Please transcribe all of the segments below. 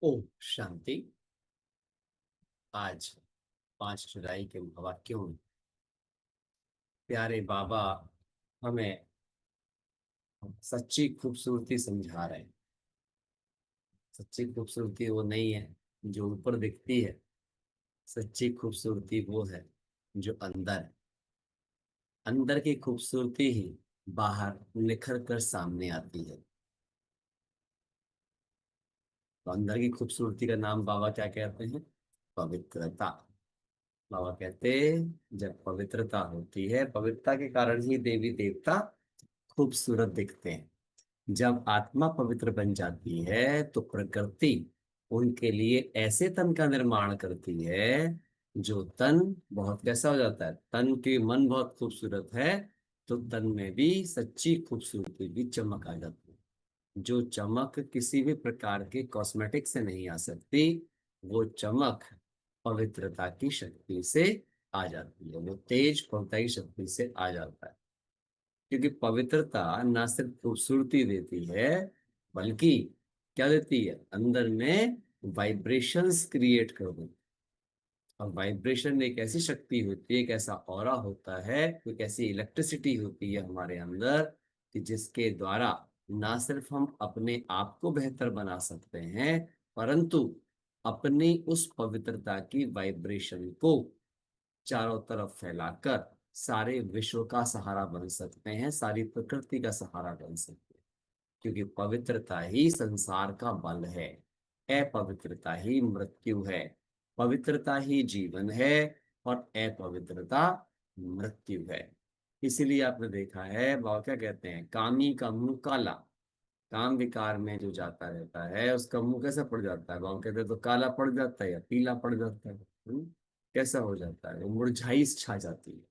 ओम शांति। आज 5 जुलाई के महावाक्यों में प्यारे बाबा हमें सच्ची खूबसूरती समझा रहे हैं। सच्ची खूबसूरती वो नहीं है जो ऊपर दिखती है। सच्ची खूबसूरती वो है जो अंदर है। अंदर की खूबसूरती ही बाहर निखर कर सामने आती है। तो अंदर की खूबसूरती का नाम बाबा क्या कहते हैं? पवित्रता। बाबा कहते हैं जब पवित्रता होती है, पवित्रता के कारण ही देवी देवता खूबसूरत दिखते हैं। जब आत्मा पवित्र बन जाती है तो प्रकृति उनके लिए ऐसे तन का निर्माण करती है जो तन बहुत कैसा हो जाता है। तन के मन बहुत खूबसूरत है तो तन में भी सच्ची खूबसूरती भी चमक आ जाती है। जो चमक किसी भी प्रकार के कॉस्मेटिक से नहीं आ सकती, वो चमक पवित्रता की शक्ति से आ जाती है। वो तेज पवित्रता की शक्ति से आ जाता है। क्योंकि पवित्रता ना सिर्फ खूबसूरती देती है बल्कि क्या देती है, अंदर में वाइब्रेशंस क्रिएट कर देती है। और वाइब्रेशन एक ऐसी शक्ति होती है, एक ऐसा ऑरा होता है, एक ऐसी इलेक्ट्रिसिटी होती है हमारे अंदर कि जिसके द्वारा ना सिर्फ हम अपने आप को बेहतर बना सकते हैं परंतु अपनी उस पवित्रता की वाइब्रेशन को चारों तरफ फैलाकर सारे विश्व का सहारा बन सकते हैं, सारी प्रकृति का सहारा बन सकते हैं। क्योंकि पवित्रता ही संसार का बल है। अपवित्रता ही मृत्यु है। पवित्रता ही जीवन है और अपवित्रता मृत्यु है। इसीलिए आपने देखा है बाबा क्या कहते हैं, कामी का मुंह काला। काम विकार में जो जाता रहता है उसका मुंह कैसा पड़ जाता है? बाबा कहते हैं तो काला पड़ जाता है या पीला पड़ जाता है। कैसा हो जाता है? वो मुरझाई छा जाती है।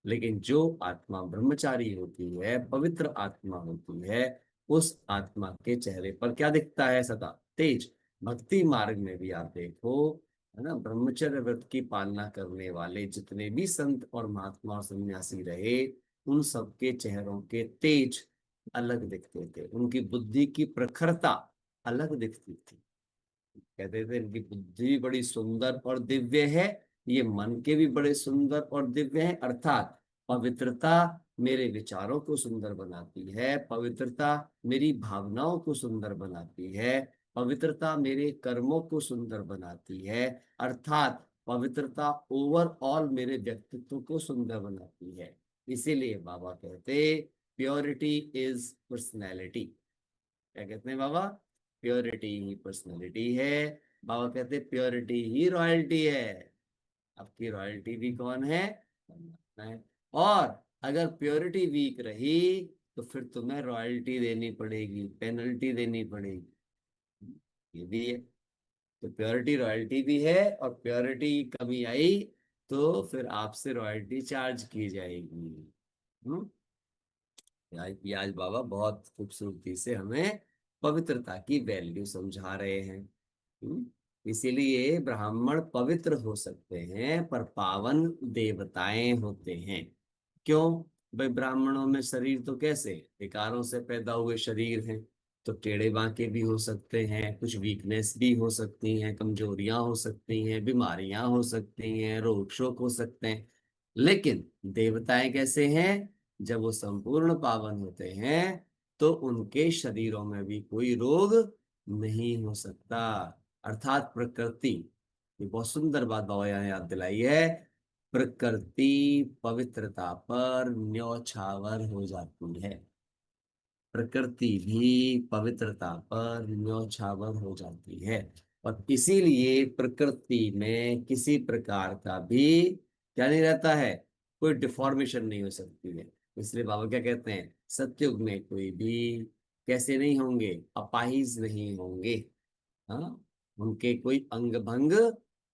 लेकिन जो आत्मा ब्रह्मचारी होती है, पवित्र आत्मा होती है, उस आत्मा के चेहरे पर क्या दिखता है? सदा तेज। भक्ति मार्ग में भी आप देखो, है ना, ब्रह्मचर्य व्रत की पालना करने वाले जितने भी संत और महात्मा और सन्यासी रहे, उन सबके चेहरों के तेज अलग दिखते थे। उनकी बुद्धि की प्रखरता अलग दिखती थी। कहते थे इनकी बुद्धि बड़ी सुंदर और दिव्य है, ये मन के भी बड़े सुंदर और दिव्य है। अर्थात पवित्रता मेरे विचारों को सुंदर बनाती है, पवित्रता मेरी भावनाओं को सुंदर बनाती है, पवित्रता मेरे कर्मों को सुंदर बनाती है। अर्थात पवित्रता ओवरऑल मेरे व्यक्तित्व को सुंदर बनाती है। इसीलिए बाबा कहते प्योरिटी इज पर्सनैलिटी। क्या कहते हैं बाबा? प्योरिटी ही पर्सनैलिटी है। बाबा कहते हैं प्योरिटी ही रॉयल्टी है। आपकी रॉयल्टी भी कौन है? परमात्मा है। और अगर प्योरिटी वीक रही तो फिर तुम्हें रॉयल्टी देनी पड़ेगी, पेनल्टी देनी पड़ेगी। ये भी है। तो प्योरिटी रॉयल्टी भी है और प्योरिटी कमी आई तो फिर आपसे रॉयल्टी चार्ज की जाएगी। हम्म। आज बाबा बहुत खूबसूरती से हमें पवित्रता की वैल्यू समझा रहे हैं। इसीलिए ब्राह्मण पवित्र हो सकते हैं पर पावन देवताएं होते हैं। क्यों? भाई ब्राह्मणों में शरीर तो कैसे विकारों से पैदा हुए शरीर हैं, तो टेढ़े बांके भी हो सकते हैं, कुछ वीकनेस भी हो सकती हैं, कमजोरियां हो सकती हैं, बीमारियां हो सकती हैं, रोग शोक हो सकते हैं। लेकिन देवताएं कैसे हैं? जब वो संपूर्ण पावन होते हैं तो उनके शरीरों में भी कोई रोग नहीं हो सकता। अर्थात प्रकृति, ये बहुत सुंदर बात बाबा यहाँ याद दिलाई है, प्रकृति पवित्रता पर न्यौछावर हो जाती है। प्रकृति भी पवित्रता पर न्यौछावर हो जाती है। और इसीलिए प्रकृति में किसी प्रकार का भी क्या नहीं रहता है, कोई डिफॉर्मेशन नहीं हो सकती है। इसलिए बाबा क्या कहते हैं, सतयुग में कोई भी कैसे नहीं होंगे, अपाहिज नहीं होंगे। हाँ, उनके कोई अंग भंग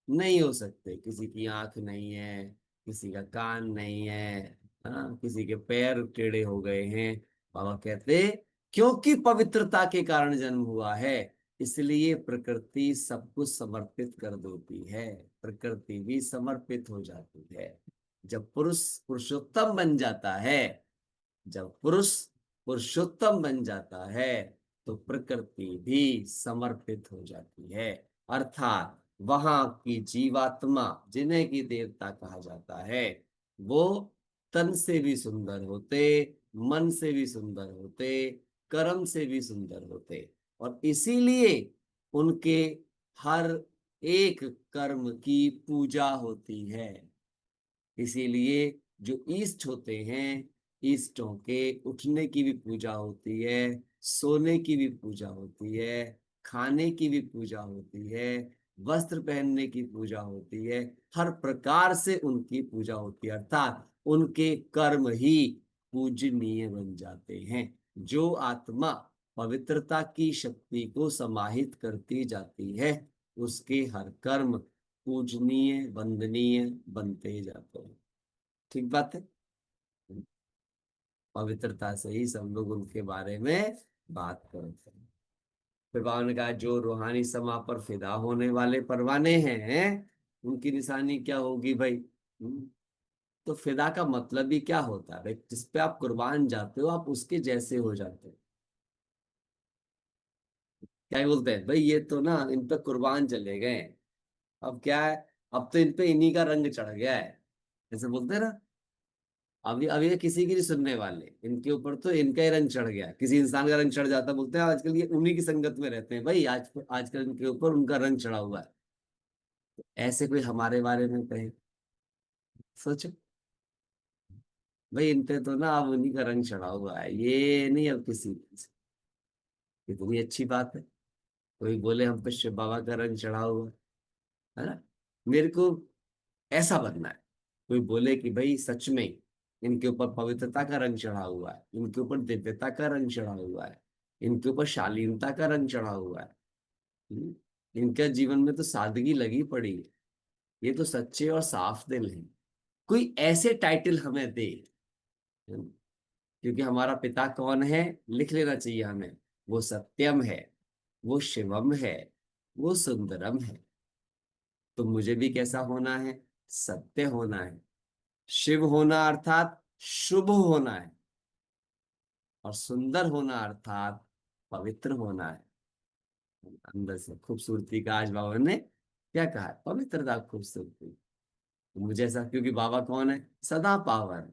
नहीं हो सकते। किसी की आंख नहीं है, किसी का कान नहीं है, हाँ, किसी के पैर टेढ़े हो गए हैं। बाबा कहते क्योंकि पवित्रता के कारण जन्म हुआ है इसलिए प्रकृति सब कुछ समर्पित कर देती है। प्रकृति भी समर्पित हो जाती है। जब पुरुष पुरुषोत्तम बन जाता है, जब पुरुष पुरुषोत्तम बन जाता है तो प्रकृति भी समर्पित हो जाती है। अर्थात वहां की जीवात्मा, जिन्हें की देवता कहा जाता है, वो तन से भी सुंदर होते, मन से भी सुंदर होते, कर्म से भी सुंदर होते, और इसीलिए उनके हर एक कर्म की पूजा होती है। इसीलिए जो ईष्ट होते हैं, ईष्टों के उठने की भी पूजा होती है, सोने की भी पूजा होती है, खाने की भी पूजा होती है, वस्त्र पहनने की पूजा होती है, हर प्रकार से उनकी पूजा होती है। अर्थात उनके कर्म ही पूजनीय बन जाते हैं। जो आत्मा पवित्रता की शक्ति को समाहित करती जाती है, उसके हर कर्म पूजनीय वंदनीय बनते जाते हैं। ठीक बात है। पवित्रता से ही सब लोग उनके बारे में बात करते हैं। फिर बाबा ने कहा जो रूहानी समा पर फिदा होने वाले परवाने हैं, उनकी निशानी क्या होगी भाई? तो फिदा का मतलब ही क्या होता है भाई? जिस पे आप कुर्बान जाते हो, आप उसके जैसे हो जाते हो। क्या बोलते हैं भाई, ये तो ना इन पे कुर्बान चले गए, अब क्या है, अब तो इन पे इन्हीं का रंग चढ़ गया है, ऐसे बोलते हैं ना। अभी ये किसी की नहीं सुनने वाले, इनके ऊपर तो इनका ही रंग चढ़ गया। किसी इंसान का रंग चढ़ जाता, बोलते हैं आजकल ये उन्हीं की संगत में रहते हैं भाई, आजकल इनके ऊपर उनका रंग चढ़ा हुआ है। ऐसे कोई हमारे बारे में कहे, सोचो भाई, इन पे तो ना अब उन्हीं का रंग चढ़ा हुआ है, ये नहीं अब किसी। कितनी अच्छी बात है। कोई बोले हम पे शिव बाबा का रंग चढ़ा हुआ है ना, मेरे को ऐसा बनना है। कोई बोले कि भाई सच में इनके ऊपर पवित्रता का रंग चढ़ा हुआ है, इनके ऊपर दिव्यता का रंग चढ़ा हुआ है, इनके ऊपर शालीनता का रंग चढ़ा हुआ है। हम्म, इनका जीवन में तो सादगी लगी पड़ी है, ये तो सच्चे और साफ दिल हैं। कोई ऐसे टाइटल हमें दे। हम्म, क्योंकि हमारा पिता कौन है, लिख लेना चाहिए हमें। वो सत्यम है, वो शिवम है, वो सुंदरम है। तो मुझे भी कैसा होना है? सत्य होना है। शिव होना अर्थात शुभ होना है, और सुंदर होना अर्थात पवित्र होना है। अंदर से खूबसूरती का आज बाबा ने क्या कहा है? पवित्रता, खूबसूरती। तो मुझे ऐसा, क्योंकि बाबा कौन है? सदा पावन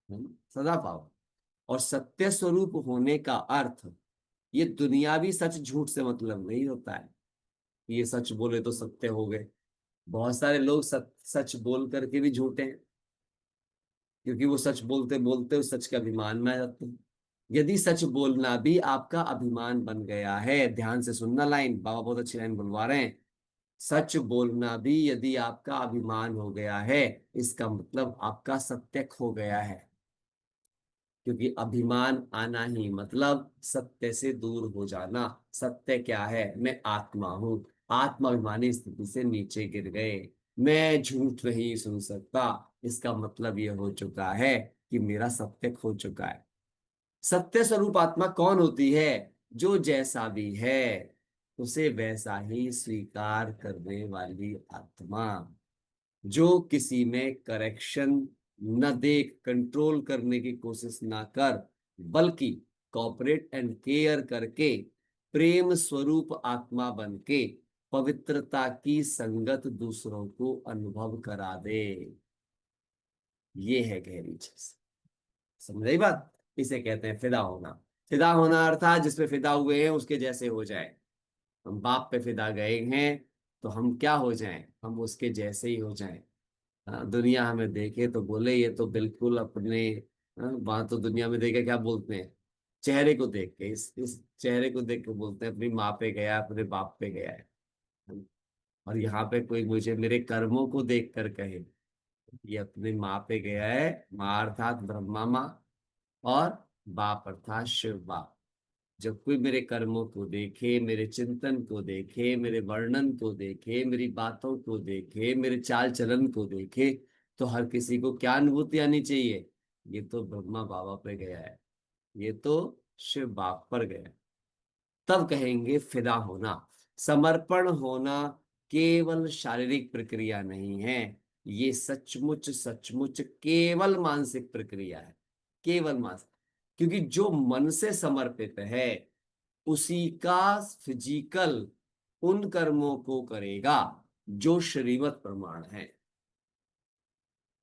है, सदा पावन। और सत्य स्वरूप होने का अर्थ, ये दुनियावी सच झूठ से मतलब नहीं होता है। ये सच बोले तो सत्य हो गए। बहुत सारे लोग सच बोल करके भी झूठे हैं, क्योंकि वो सच बोलते बोलते उस सच के अभिमान में आ जाते हैं। यदि सच बोलना भी आपका अभिमान बन गया है, ध्यान से सुनना, लाइन बाबा बहुत अच्छी लाइन बुलवा रहे हैं। सच बोलना भी यदि आपका अभिमान हो गया है, इसका मतलब आपका सत्य खो गया है। क्योंकि अभिमान आना ही मतलब सत्य से दूर हो जाना। सत्य क्या है? मैं आत्मा हूं। आत्माभिमानी स्थिति से नीचे गिर गए, मैं झूठ नहीं सुन सकता। इसका मतलब यह हो चुका है कि मेरा सत्य खो चुका है। सत्य स्वरूप आत्मा कौन होती है? जो जैसा भी है उसे वैसा ही स्वीकार करने वाली आत्मा, जो किसी में करेक्शन न देख कंट्रोल करने की कोशिश ना कर, बल्कि कॉपरेट एंड केयर करके प्रेम स्वरूप आत्मा बन के पवित्रता की संगत दूसरों को अनुभव करा दे। ये है गहरी चीज। समझ बात? इसे कहते हैं फिदा होना। फिदा होना अर्थात जिसपे फिदा हुए हैं उसके जैसे हो जाए। हम बाप पे फिदा गए हैं, तो हम क्या हो जाएं? हम उसके जैसे ही हो जाएं। हाँ, दुनिया हमें देखे तो बोले ये तो बिल्कुल अपने, वहां तो दुनिया में देखे क्या बोलते हैं? चेहरे को देख के, इस चेहरे को देख के बोलते हैं अपनी माँ पे गया, अपने बाप पे गया है। और यहाँ पे कोई मुझे मेरे कर्मों को देख कर कहे ये अपनी माँ पे गया है, माँ अर्थात ब्रह्मा माँ, और बाप अर्थात शिव बाप। जब कोई मेरे कर्मों को देखे, मेरे चिंतन को देखे, मेरे वर्णन को देखे, मेरी बातों को देखे, मेरे चाल चलन को देखे, तो हर किसी को क्या अनुभूति आनी चाहिए? ये तो ब्रह्मा बाबा पे गया है, ये तो शिव बाप पर गया है। तब कहेंगे फिदा होना। समर्पण होना केवल शारीरिक प्रक्रिया नहीं है, ये सचमुच सचमुच केवल मानसिक प्रक्रिया है। केवल मानसिक। क्योंकि जो मन से समर्पित है, उसी का फिजिकल उन कर्मों को करेगा जो श्रीमत प्रमाण है।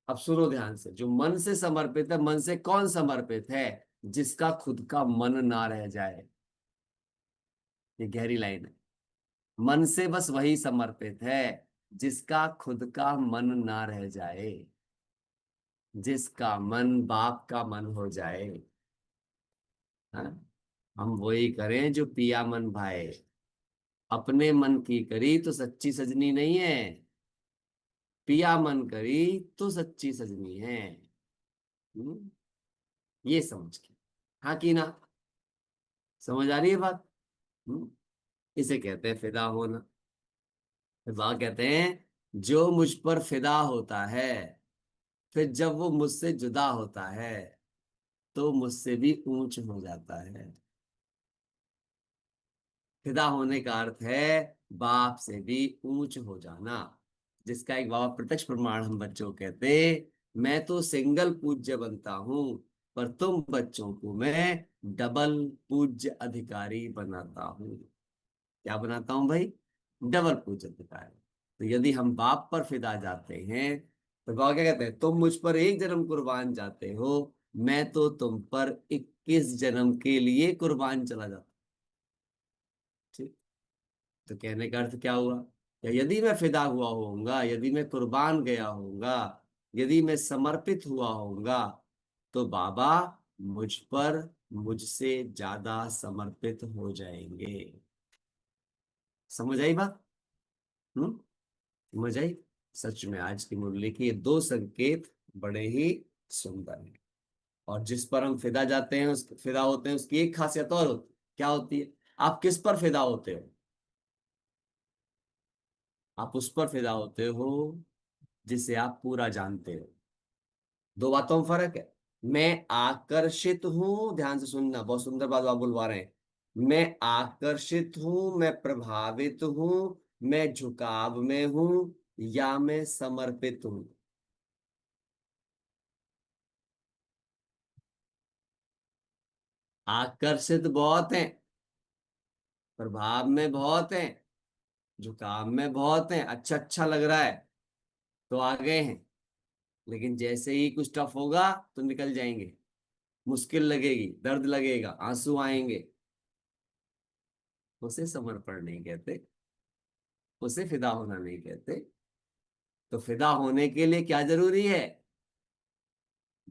अब सुनो ध्यान से, जो मन से समर्पित है, मन से कौन समर्पित है? जिसका खुद का मन ना रह जाए। ये गहरी लाइन है। मन से बस वही समर्पित है जिसका खुद का मन ना रह जाए, जिसका मन बाप का मन हो जाए। हाँ? हम वही करें जो पिया मन भाए। अपने मन की करी तो सच्ची सजनी नहीं है, पिया मन करी तो सच्ची सजनी है। हम्म, ये समझ के, हाँ कि ना? समझ आ रही है बात? हम्म, इसे कहते हैं फिदा होना। फिदा कहते हैं जो मुझ पर फिदा होता है, फिर जब वो मुझसे जुदा होता है तो मुझसे भी ऊंच हो जाता है। फिदा होने का अर्थ है बाप से भी ऊंच हो जाना, जिसका एक बाबा प्रत्यक्ष प्रमाण हम बच्चों को कहते, मैं तो सिंगल पूज्य बनता हूं, पर तुम बच्चों को मैं डबल पूज्य अधिकारी बनाता हूं। क्या बनाता हूं भाई? डबल पूज्य अधिकारी। तो यदि हम बाप पर फिदा जाते हैं तो बाबा क्या कहते हैं, तुम मुझ पर एक जन्म कुर्बान जाते हो, मैं तो तुम पर 21 जन्म के लिए कुर्बान चला जाता। ठीक। तो कहने का अर्थ क्या हुआ? या यदि मैं फिदा हुआ होऊंगा, यदि मैं कुर्बान गया होऊंगा, यदि मैं समर्पित हुआ होऊंगा, तो बाबा मुझ पर मुझसे ज्यादा समर्पित हो जाएंगे। समझ आई बात? हम्म, समझ आई? सच में आज की मुरली के ये दो संकेत बड़े ही सुंदर हैं। और जिस पर हम फिदा जाते हैं, उस फिदा होते हैं, उसकी एक खासियत और होती, क्या होती है? आप किस पर फिदा होते हो? आप उस पर फिदा होते हो जिसे आप पूरा जानते हो। दो बातों में फर्क है। मैं आकर्षित हूं, ध्यान से सुनना, बहुत सुंदर बात आप बुलवा रहे हैं। मैं आकर्षित हूं, मैं प्रभावित हूं, मैं झुकाव में हूं, या मैं समर्पित हूं। आकर्षित बहुत हैं, प्रभाव में बहुत हैं, झुकाव में बहुत हैं, अच्छा अच्छा लग रहा है तो आ गए हैं, लेकिन जैसे ही कुछ टफ होगा तो निकल जाएंगे। मुश्किल लगेगी, दर्द लगेगा, आंसू आएंगे। उसे समर्पण नहीं कहते, उसे फिदा होना नहीं कहते। तो फिदा होने के लिए क्या जरूरी है?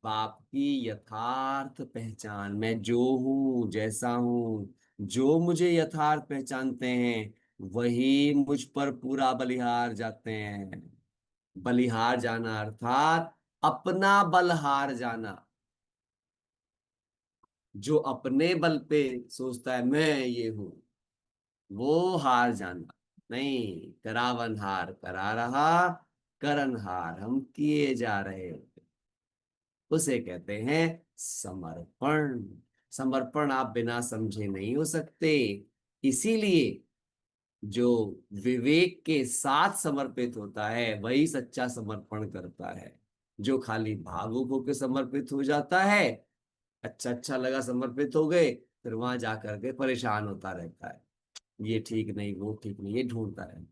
बाप की यथार्थ पहचान। मैं जो हूं, जैसा हूं, जो मुझे यथार्थ पहचानते हैं वही मुझ पर पूरा बलिहार जाते हैं। बलिहार जाना अर्थात अपना बल हार जाना। जो अपने बल पे सोचता है मैं ये हूं, वो हार जाना। नहीं, करावन हार करा रहा, करन हार हम किए जा रहे होते, उसे कहते हैं समर्पण। समर्पण आप बिना समझे नहीं हो सकते। इसीलिए जो विवेक के साथ समर्पित होता है वही सच्चा समर्पण करता है। जो खाली भावुक होकर समर्पित हो जाता है, अच्छा अच्छा लगा समर्पित हो गए, फिर वहां जाकर के परेशान होता रहता है, ये ठीक नहीं, वो ठीक नहीं, ये ढूंढता रहता है।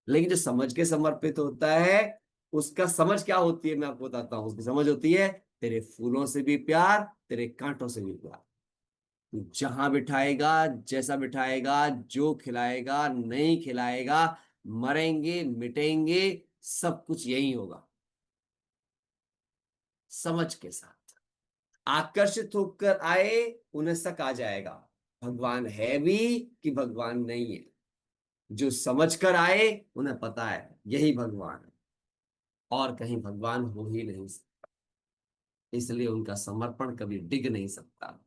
लेकिन जो समझ के समर्पित होता है, उसका समझ क्या होती है मैं आपको बताता हूँ। उसकी समझ होती है तेरे फूलों से भी प्यार, तेरे कांटों से भी प्यार। तू जहां बिठाएगा, जैसा बिठाएगा, जो खिलाएगा, नहीं खिलाएगा, मरेंगे मिटेंगे, सब कुछ यही होगा। समझ के साथ आकर्षित होकर आए, उन्हें शक आ जाएगा भगवान है भी कि भगवान नहीं है। जो समझ कर आए उन्हें पता है यही भगवान है, और कहीं भगवान हो ही नहीं सकता। इसलिए उनका समर्पण कभी डिग नहीं सकता।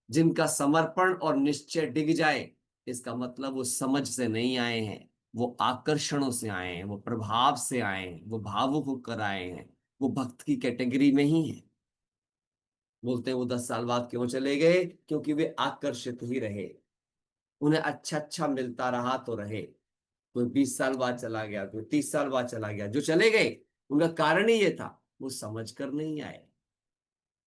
जिनका समर्पण और निश्चय डिग जाए, इसका मतलब वो समझ से नहीं आए हैं, वो आकर्षणों से आए हैं, वो प्रभाव से आए हैं, वो भावुक होकर आए हैं, वो भक्त की कैटेगरी में ही है। बोलते हैं वो 10 साल बाद क्यों चले गए? क्योंकि वे आकर्षित ही रहे। उन्हें अच्छा अच्छा मिलता रहा तो रहे। कोई 20 साल बाद चला गया, कोई 30 साल बाद चला गया, जो चले गए उनका कारण ही ये था, वो समझ कर नहीं आए।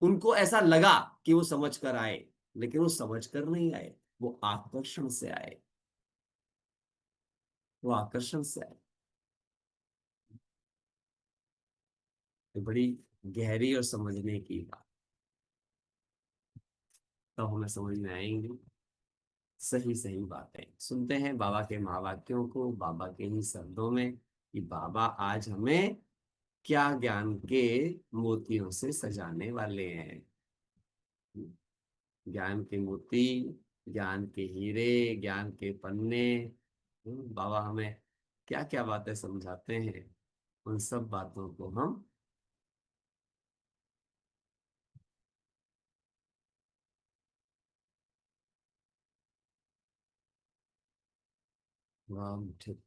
उनको ऐसा लगा कि वो समझ कर आए, लेकिन वो समझ कर नहीं आए। वो आकर्षण से आए, वो आकर्षण से आए। तो बड़ी गहरी और समझने की बात, तो हमें समझ में आएंगी सही सही बातें। सुनते हैं बाबा के महावाक्यों को, बाबा के ही शब्दों में, कि बाबा आज हमें क्या ज्ञान के मोतियों से सजाने वाले हैं। ज्ञान के मोती, ज्ञान के हीरे, ज्ञान के पन्ने। बाबा हमें क्या क्या बातें समझाते हैं, उन सब बातों को हम ठीक